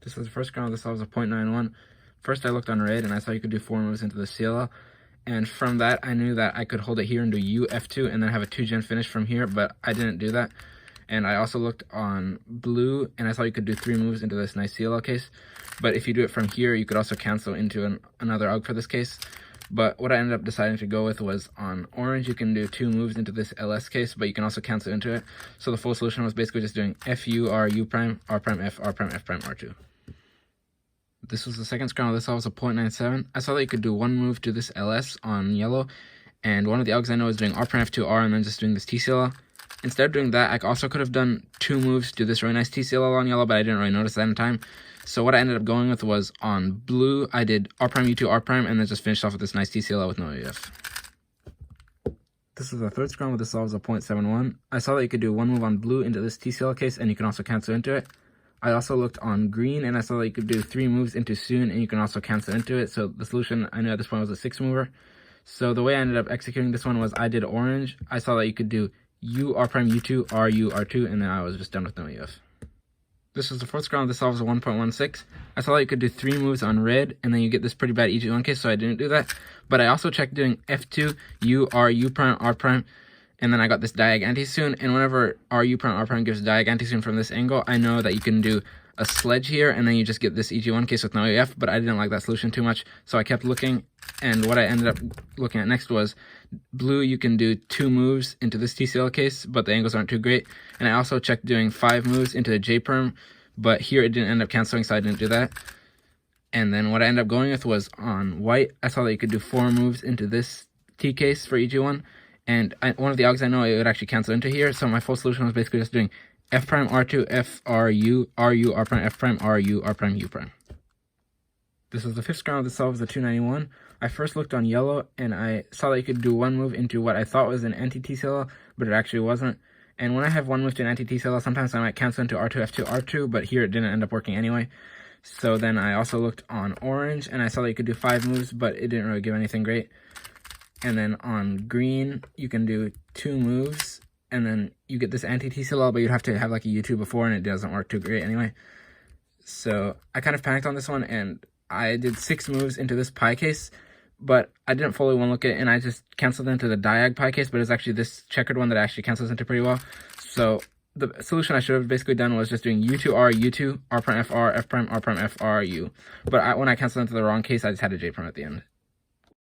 This was the first scramble. This solves a 0.91. First, I looked on red and I saw you could do 4 moves into the CLL. And from that, I knew that I could hold it here and do U, F2, and then have a 2-gen finish from here, but I didn't do that. And I also looked on blue, and I saw you could do 3 moves into this nice CLL case. But if you do it from here, you could also cancel into another AUG for this case. But what I ended up deciding to go with was on orange, you can do 2 moves into this LS case, but you can also cancel into it. So the full solution was basically just doing FU, R, U prime, R prime, F, R prime, F prime, R2. This was the second scramble. This solves a 0.97. I saw that you could do 1 move to this LS on yellow, and one of the AUGs I know is doing R prime F2 R and then just doing this TCL. Instead of doing that, I also could have done 2 moves to this really nice TCL on yellow, but I didn't really notice that in time. So what I ended up going with was on blue, I did R prime U2 R prime and then just finished off with this nice TCL with no AF. This is the third scramble. This solves a 0.71. I saw that you could do 1 move on blue into this TCL case, and you can also cancel into it. I also looked on green, and I saw that you could do 3 moves into Sune, and you can also cancel into it. So the solution I knew at this point was a 6 mover. So the way I ended up executing this one was I did orange. I saw that you could do U, R prime, U2, R, U, R2, and then I was just done with no EF. This was the fourth scramble. This solves a 1.16. I saw that you could do 3 moves on red, and then you get this pretty bad EG1 case, so I didn't do that. But I also checked doing F2, U, R, U prime, R prime, and then I got this diag Antisune, and whenever R, U prime, R prime gives diag Antisune from this angle, I know that you can do a sledge here, and then you just get this EG1 case with no EF, but I didn't like that solution too much, so I kept looking, and what I ended up looking at next was blue, you can do 2 moves into this TCL case, but the angles aren't too great, and I also checked doing 5 moves into the J-perm, but here it didn't end up canceling, so I didn't do that. And then what I ended up going with was on white, I saw that you could do 4 moves into this T case for EG1, and one of the AUGs I know it would actually cancel into here, so my full solution was basically just doing F prime R2, F R U, R U, R prime, F prime, R U, R prime, U prime. This was the fifth scramble that solves the 291. I first looked on yellow, and I saw that you could do 1 move into what I thought was an anti-TCL, but it actually wasn't. And when I have 1 move to an anti-TCL, sometimes I might cancel into R2, F2, R2, but here it didn't end up working anyway. So then I also looked on orange, and I saw that you could do 5 moves, but it didn't really give anything great. And then on green, you can do 2 moves, and then you get this anti-TCL, but you'd have to have like a U2 before, and it doesn't work too great anyway. So I kind of panicked on this one, and I did 6 moves into this pie case, but I didn't fully one look at it, and I just canceled into the diag pie case, but it's actually this checkered one that actually cancels into pretty well. So the solution I should have basically done was just doing U2R, U2, R prime FR, F prime, R prime FR, U. But when I canceled into the wrong case, I just had a J prime at the end.